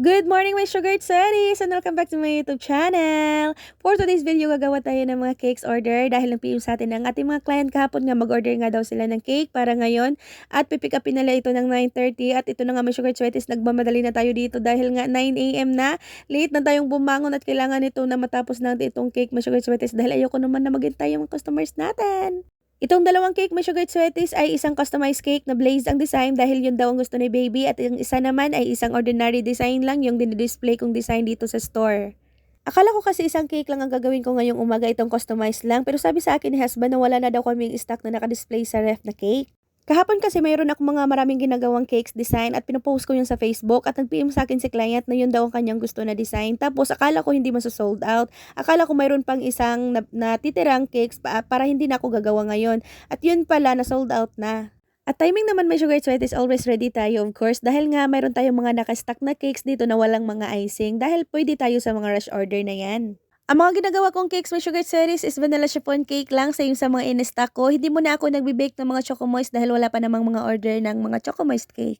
Good morning, my sugar series, and welcome back to my YouTube channel. For today's video, gagawa tayo ng mga cakes order dahil nag-PM sa atin ng ating mga client kahapon nga mag-order nga daw sila ng cake para ngayon at pipick upin nila ito ng 9:30 at ito na nga, my sugar sweeties, nagmamadali na tayo dito dahil nga 9 AM na. Late na tayong bumangon at kailangan ito na matapos natin itong cake, my sugar sweeties, dahil ayoko naman na maghintay yung mga customers natin. Itong dalawang cake, my sugar sweeties, ay isang customized cake na blaze ang design dahil yun daw ang gusto ni baby at yung isa naman ay isang ordinary design lang yung dinidisplay kong design dito sa store. Akala ko kasi isang cake lang ang gagawin ko ngayong umaga, itong customized lang, pero sabi sa akin ni husband na wala na daw kaming stock na nakadisplay sa ref na cake. Kahapon kasi mayroon ako mga maraming ginagawang cakes design at pinopost ko yun sa Facebook at nag-PM sa akin si client na yun daw ang kanyang gusto na design. Tapos akala ko hindi maso-sold out. Akala ko mayroon pang isang natitirang cakes para hindi na ako gagawa ngayon. At yun pala na sold out na. At timing naman, my sugar sweat, is always ready tayo, of course, dahil nga mayroon tayong mga nakastock na cakes dito na walang mga icing dahil pwede tayo sa mga rush order na yan. Ang mga ginagawa kong cakes, my sugar series, is vanilla chiffon cake lang, same sa mga in-stock ko. Hindi muna ako nagbe-bake ng mga choco moist dahil wala pa namang mga order ng mga choco moist cake.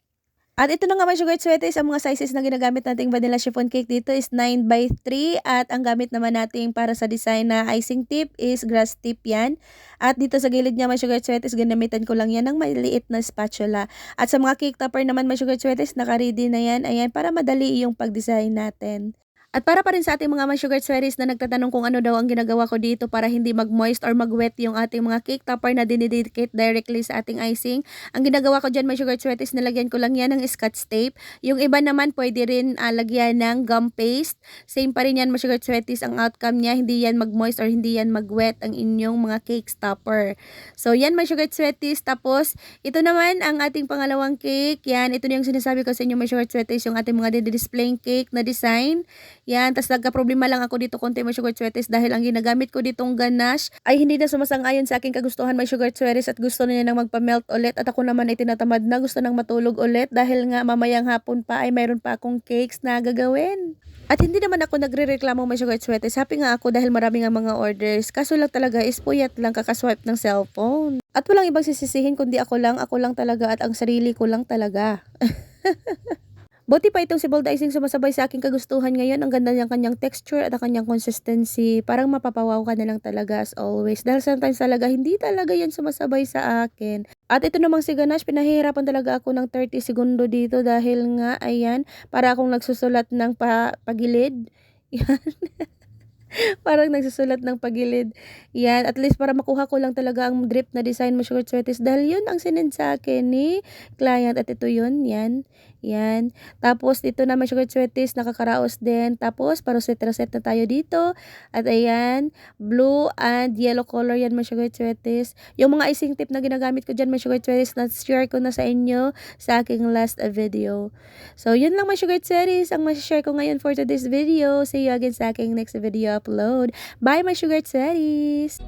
At ito na nga, my sugar sweeties, ang mga sizes na ginagamit nating vanilla chiffon cake dito is 9x3 at ang gamit naman nating para sa design na icing tip is grass tip yan. At dito sa gilid niya, my sugar sweeties, ginamitan ko lang yan ng maliit na spatula. At sa mga cake topper naman, my sugar sweeties, naka-ready na yan. Ayan, para madali yung pag-design natin. At para pa rin sa ating mga sugar sweaties na nagtatanong kung ano daw ang ginagawa ko dito para hindi mag-moist or mag-wet yung ating mga cake topper na dinidedicate directly sa ating icing. Ang ginagawa ko dyan, my sugar sweaties, nalagyan ko lang yan ng scotch tape. Yung iba naman pwede rin lagyan ng gum paste. Same pa rin yan, my sugar sweaties, ang outcome niya. Hindi yan mag-moist or hindi yan mag-wet ang inyong mga cake topper. So yan, my sugar sweaties. Tapos ito naman ang ating pangalawang cake. Yan, ito na yung sinasabi ko sa inyo, my sugar sweaties, yung ating mga displaying cake na design. Yan, tas nagka-problema lang ako dito konti, my sugar sweaties, dahil ang ginagamit ko ditong ganache ay hindi na sumasang-ayon sa aking kagustuhan, my sugar sweaties, at gusto niya nang magpa-melt ulit at ako naman ay tinatamad na, gusto nang matulog ulit dahil nga mamayang hapon pa ay mayroon pa akong cakes na gagawin. At hindi naman ako nagre-reklamo, my sugar sweaties, happy nga ako dahil marami nga mga orders, kaso lang talaga is puyat lang kakaswipe ng cellphone. At walang ibang sisisihin kundi ako lang talaga at ang sarili ko lang talaga. Buti pa itong si Bold Icing sumasabay sa aking kagustuhan ngayon. Ang ganda niyang kanyang texture at ang kanyang consistency. Parang mapapawaw ka na lang talaga as always. Dahil sometimes talaga hindi talaga yan sumasabay sa akin. At ito namang si Ganache, pinahihirapan talaga ako ng 30 segundo dito dahil nga, ayan, para akong nagsusulat ng pagilid. Yan. Parang nagsusulat ng pagilid. Yan, at least para makuha ko lang talaga ang drip na design, mo sugar sweaties, dahil yun ang sinend sa akin ni client. At ito yun, yan. Yan. Tapos dito na, sugar sweaties, nakakaraos din. Tapos paroset-roset na tayo dito. At ayan, blue and yellow color yan, sugar sweaties. Yung mga icing tip na ginagamit ko dyan, sugar sweaties, na-share ko na sa inyo sa aking last video. So yun lang, sugar sweaties, ang ma-share ko ngayon for today's video. See you again sa aking next video upload. Bye, my sugar sweaties!